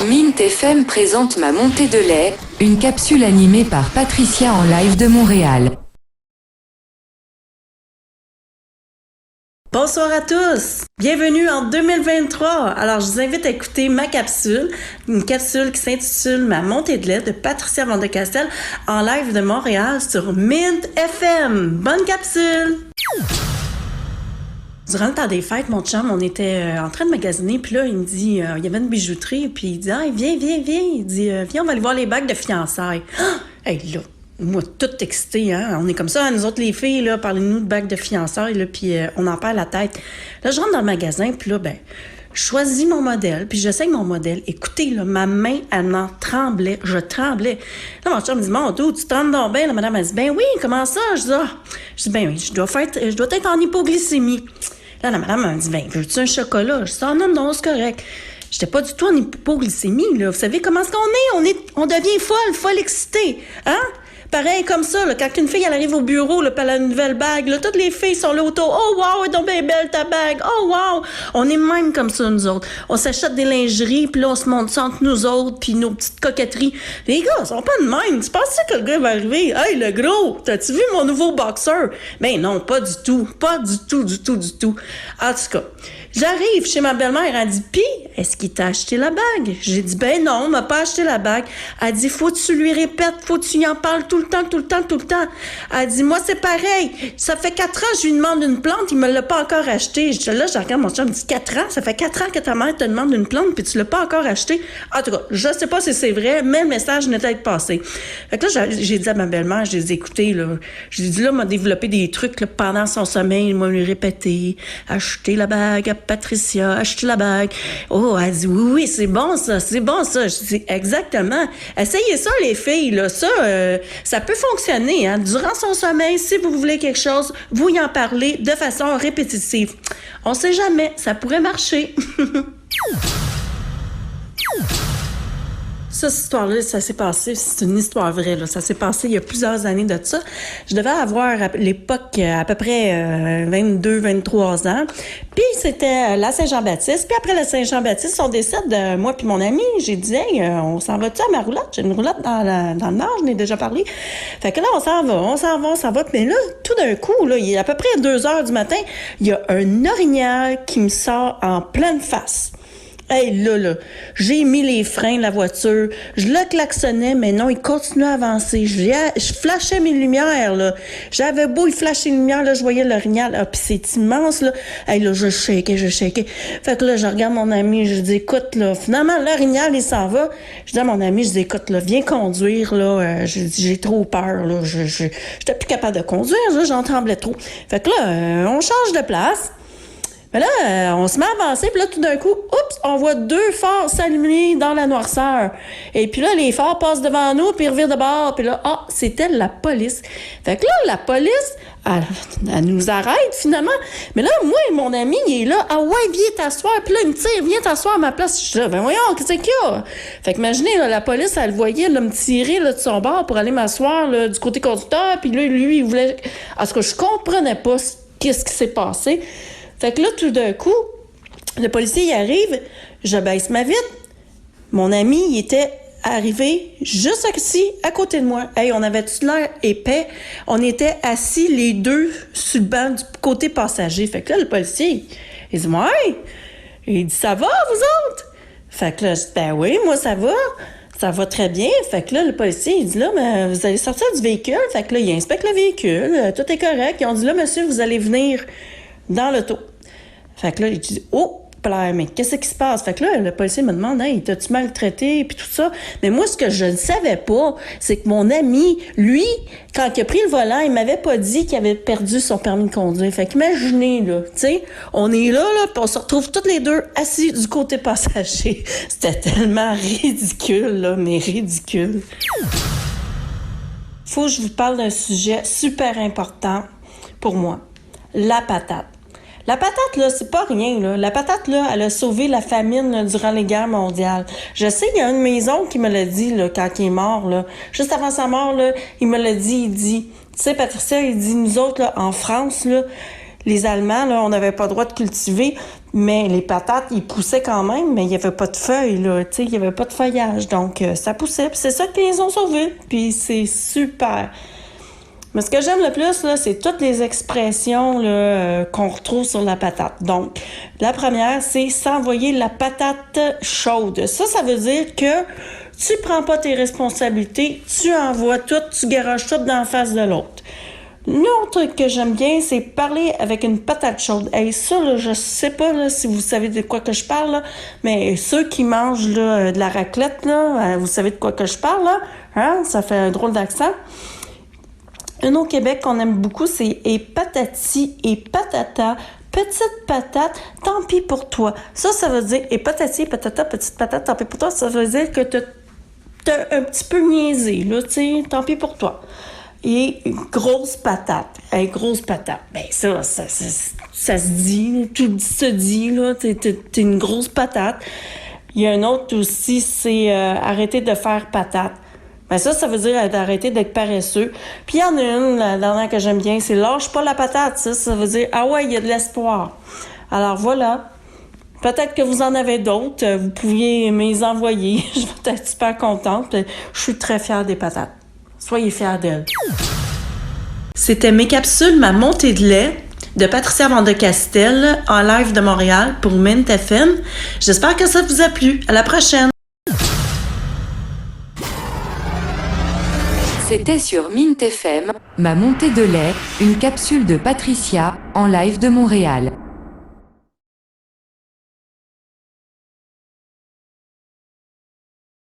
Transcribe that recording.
Mint FM présente Ma montée de lait, une capsule animée par Patricia en live de Montréal. Bonsoir à tous! Bienvenue en 2023! Alors, je vous invite à écouter ma capsule, une capsule qui s'intitule Ma montée de lait de Patricia Vandecastel en live de Montréal sur Mint FM. Bonne capsule! Durant le temps des fêtes, mon chum, on était en train de magasiner, puis là, il me dit, il y avait une bijouterie, puis il dit, ah, viens. Il dit, viens, on va aller voir les bagues de fiançailles. Ah! Hey, là! Moi, toute excitée, hein. On est comme ça, nous autres, les filles, là, parlez-nous de bagues de fiançailles, là, puis on en perd la tête. Là, je rentre dans le magasin, puis là, je choisis mon modèle, puis j'essaye mon modèle. Écoutez, là, ma main, elle en tremblait, je tremblais. Là, mon chum me dit, mon Dieu, tu trembles donc bien. La madame, elle dit, ben oui, comment ça? Je dis, ben oui, je dois être en hypoglycémie. Là, la madame, elle me dit, ben, veux-tu un chocolat? Je dis, non, c'est correct. J'étais pas du tout en hypoglycémie, là. Vous savez comment est-ce qu'on est? On devient folle excitée, hein? Pareil comme ça, là, quand une fille elle arrive au bureau, là, puis elle a une nouvelle bague, là, toutes les filles sont là autour. Oh wow, elle est donc bien belle ta bague. Oh wow! On est même comme ça, nous autres. On s'achète des lingeries, puis là, on se monte ça entre nous autres, puis nos petites coquetteries. Les gars, ils sont pas de même. Tu penses que le gars va arriver? Hey, le gros, t'as-tu vu mon nouveau boxeur? Ben non, pas du tout. Pas du tout. En tout cas, j'arrive chez ma belle-mère, elle dit, pis, est-ce qu'il t'a acheté la bague? J'ai dit, ben non, il m'a pas acheté la bague. Elle dit, faut que tu lui répètes, faut que tu y en parles tout le temps. Elle dit, moi, c'est pareil. Ça fait 4 ans, je lui demande une plante, il me l'a pas encore achetée. Là, je regarde mon chum, il me dit, 4 ans? Ça fait 4 ans que ta mère te demande une plante, puis tu l'as pas encore achetée. En tout cas, je sais pas si c'est vrai, mais le message n'est peut-être passé. Fait que là, j'ai dit à ma belle-mère, j'ai dit, écoutez, là, j'ai dit, là, m'a développé des trucs, là, pendant son sommeil, il m'a lui répété, acheter la bague à Patricia, acheter la bague. Oh, elle dit, oui, c'est bon, ça. Je dis, exactement. Essayez ça, les filles, là. Ça peut fonctionner, hein. Durant son sommeil, si vous voulez quelque chose, vous y en parlez de façon répétitive. On sait jamais, ça pourrait marcher. Ça, cette histoire-là, ça s'est passé, c'est une histoire vraie, là. Ça s'est passé il y a plusieurs années de ça. Je devais avoir à l'époque à peu près 22, 23 ans. Puis c'était la Saint-Jean-Baptiste. Puis après la Saint-Jean-Baptiste, on décide, moi puis mon ami, j'ai dit, hey, on s'en va-tu à ma roulotte? J'ai une roulotte dans le Nord, je n'ai déjà parlé. Fait que là, on s'en va. Mais là, tout d'un coup, là, il est à peu près 2 heures du matin, il y a un orignal qui me sort en pleine face. Hey, là, j'ai mis les freins de la voiture, je le klaxonnais, mais non, il continuait à avancer. Je flashais mes lumières, là. J'avais beau y flasher les lumières, là, je voyais l'orignal, puis c'est immense, là. Hey, là, je shakeais. Fait que là, je regarde mon ami, je dis, écoute, là, finalement, l'orignal, il s'en va. Je dis à mon ami, je dis, écoute, là, viens conduire, là. J'ai trop peur, là. J'étais plus capable de conduire, là, j'en tremblais trop. Fait que là, on change de place. Mais là, on se met à avancer, puis là, tout d'un coup, oups, on voit 2 phares s'allumer dans la noirceur. Et puis là, les phares passent devant nous, puis ils revirent de bord, puis là, c'était la police. Fait que là, la police, elle nous arrête, finalement. Mais là, moi et mon ami, il est là, viens t'asseoir, puis là, il me tire, viens t'asseoir à ma place. Je dis, ben voyons, qu'est-ce qu'il y a? Fait que imaginez, là, la police, elle le voyait, là, me tirer, là, de son bord pour aller m'asseoir, là, du côté conducteur, puis là, lui, il voulait... Parce que je comprenais pas qu'est-ce qui s'est passé. Fait que là, tout d'un coup, le policier y arrive, je baisse ma vitre. Mon ami, il était arrivé juste ici, à côté de moi. Hey, on avait tout l'air épais. On était assis les deux sur le banc du côté passager. Fait que là, le policier, il dit, ouais. Il dit, ça va, vous autres? Fait que là, je dis, ben oui, moi, ça va. Ça va très bien. Fait que là, le policier, il dit, là, mais vous allez sortir du véhicule. Fait que là, il inspecte le véhicule. Tout est correct. Ils ont dit, là, monsieur, vous allez venir dans l'auto. Fait que là, il dit, mais qu'est-ce qui se passe? Fait que là, le policier me demande, hey, t'as-tu maltraité? Puis tout ça. Mais moi, ce que je ne savais pas, c'est que mon ami, lui, quand il a pris le volant, il m'avait pas dit qu'il avait perdu son permis de conduire. Fait qu'imaginez, là, tu sais, on est là, puis on se retrouve toutes les deux assis du côté passager. C'était tellement ridicule, là, mais ridicule. Faut que je vous parle d'un sujet super important pour moi. La patate. La patate, là, c'est pas rien, là. La patate, là, elle a sauvé la famine là, durant les guerres mondiales. Je sais, il y a un de mes oncles qui me l'a dit, là, quand il est mort, là. Juste avant sa mort, là, il me l'a dit, il dit, tu sais, Patricia, il dit, nous autres, là, en France, là, les Allemands, là, on n'avait pas le droit de cultiver, mais les patates, ils poussaient quand même, mais il n'y avait pas de feuilles, là, tu sais, il n'y avait pas de feuillage. Donc, ça poussait, puis c'est ça qui les ont sauvés. Puis c'est super. Mais ce que j'aime le plus, là, c'est toutes les expressions là, qu'on retrouve sur la patate. Donc, la première, c'est s'envoyer la patate chaude. Ça veut dire que tu prends pas tes responsabilités, tu envoies tout, tu garages tout dans la face de l'autre. L'autre truc que j'aime bien, c'est parler avec une patate chaude. Et ça, là, je sais pas là, si vous savez de quoi que je parle, là, mais ceux qui mangent là, de la raclette, là, vous savez de quoi que je parle, là, hein? Ça fait un drôle d'accent. Un au Québec qu'on aime beaucoup, c'est « et patati et patata ». Petite patate, tant pis pour toi. Ça veut dire, et patati, patata, petite patate, tant pis pour toi, ça veut dire que t'as un petit peu niaisé, là, tu sais, tant pis pour toi. Et grosse patate. Hey, grosse patate. Ben, ça se dit, tout se dit, là, t'es une grosse patate. Il y a un autre aussi, c'est arrêter de faire patate. Ben ça veut dire d'arrêter d'être paresseux. Puis il y en a une, la dernière que j'aime bien, c'est lâche pas la patate. Ça veut dire, ah ouais, il y a de l'espoir. Alors voilà. Peut-être que vous en avez d'autres. Vous pouviez me les envoyer. Je vais être super contente. Je suis très fière des patates. Soyez fiers d'elles. C'était mes capsules, ma montée de lait de Patricia Vandecastel en live de Montréal pour Mint FM. J'espère que ça vous a plu. À la prochaine. C'était sur Mint FM, ma montée de lait, une capsule de Patricia, en live de Montréal.